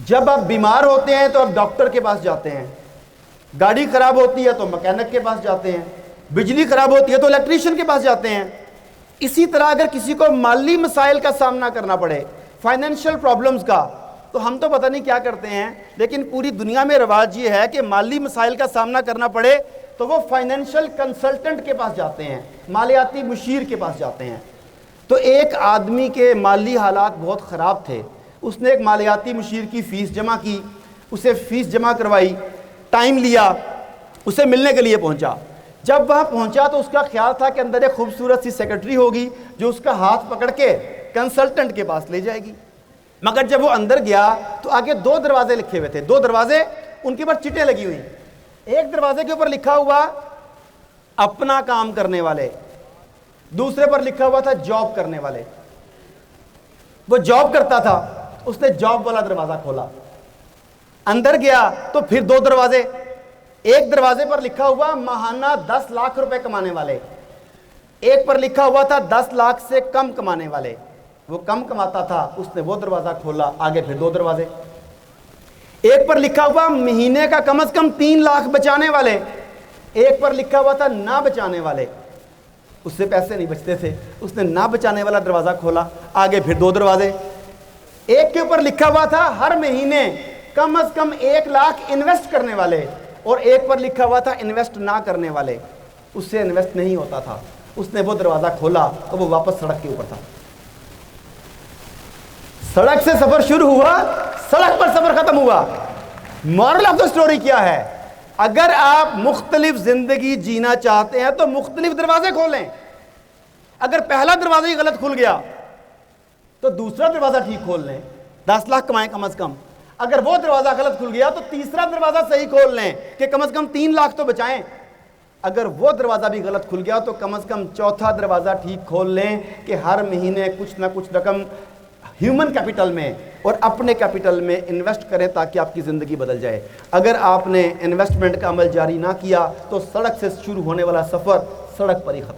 جب آپ بیمار ہوتے ہیں تو آپ ڈاکٹر کے پاس جاتے ہیں، گاڑی خراب ہوتی ہے تو مکینک کے پاس جاتے ہیں، بجلی خراب ہوتی ہے تو الیکٹریشین کے پاس جاتے ہیں۔ اسی طرح اگر کسی کو مالی مسائل کا سامنا کرنا پڑے، فائنینشیل پرابلمز کا، تو ہم تو پتہ نہیں کیا کرتے ہیں، لیکن پوری دنیا میں رواج یہ ہے کہ مالی مسائل کا سامنا کرنا پڑے تو وہ فائنینشیل کنسلٹنٹ کے پاس جاتے ہیں، مالیاتی مشیر کے پاس جاتے ہیں۔ تو ایک آدمی کے مالی حالات بہت خراب تھے، اس نے ایک مالیاتی مشیر کی فیس جمع کی، اسے فیس جمع کروائی، ٹائم لیا، اسے ملنے کے لیے پہنچا۔ جب وہاں پہنچا تو اس کا خیال تھا کہ اندر ایک خوبصورت سی سیکرٹری ہوگی جو اس کا ہاتھ پکڑ کے کنسلٹنٹ کے پاس لے جائے گی، مگر جب وہ اندر گیا تو آگے 2 دروازے لکھے ہوئے تھے، 2 دروازے، ان کے اوپر چٹیں لگی ہوئی۔ ایک دروازے کے اوپر لکھا ہوا اپنا کام کرنے والے، دوسرے پر لکھا ہوا تھا جاب کرنے والے۔ وہ جاب کرتا تھا، اس نے جاب والا دروازہ کھولا، اندر گیا تو پھر 2 دروازے، ایک دروازے پر لکھا ہوا ماہانہ 10 لاکھ روپے کمانے والے، ایک پر لکھا ہوا تھا 10 لاکھ سے کم کمانے والے۔ وہ کم کماتا تھا، اس نے وہ دروازہ کھولا، آگے پھر 2 دروازے۔ ایک پر لکھا ہوا مہینے کا کم از کم 3 لاکھ بچانے والے، ایک پر لکھا ہوا تھا نہ بچانے والے، اس سے پیسے نہیں بچتے تھے، اس نے نہ بچانے والا دروازہ کھولا، آگے پھر 2 دروازے۔ ایک کے اوپر لکھا ہوا تھا ہر مہینے کم از کم 1 لاکھ انویسٹ کرنے والے، اور ایک پر لکھا ہوا تھا انویسٹ نہ کرنے والے، اس سے انویسٹ نہیں ہوتا تھا۔ اس نے وہ دروازہ کھولا تو وہ واپس سڑک کے اوپر تھا۔ سڑک سے سفر شروع ہوا، سڑک پر سفر ختم ہوا۔ مورل آف دا سٹوری کیا ہے؟ اگر آپ مختلف زندگی جینا چاہتے ہیں تو مختلف دروازے کھولیں۔ اگر پہلا دروازہ ہی غلط کھل گیا تو دوسرا دروازہ ٹھیک کھول لیں، 10 لاکھ کمائیں کم از کم۔ اگر وہ دروازہ غلط کھل گیا تو تیسرا دروازہ صحیح کھول لیں کہ کم از کم 3 لاکھ تو بچائیں۔ اگر وہ دروازہ بھی غلط کھل گیا تو کم از کم چوتھا دروازہ ٹھیک کھول لیں کہ ہر مہینے کچھ نہ کچھ رقم ہیومن کیپٹل میں اور اپنے کیپٹل میں انویسٹ کریں تاکہ آپ کی زندگی بدل جائے۔ اگر آپ نے انویسٹمنٹ کا عمل جاری نہ کیا تو سڑک سے شروع ہونے والا سفر سڑک پر ہی ختم۔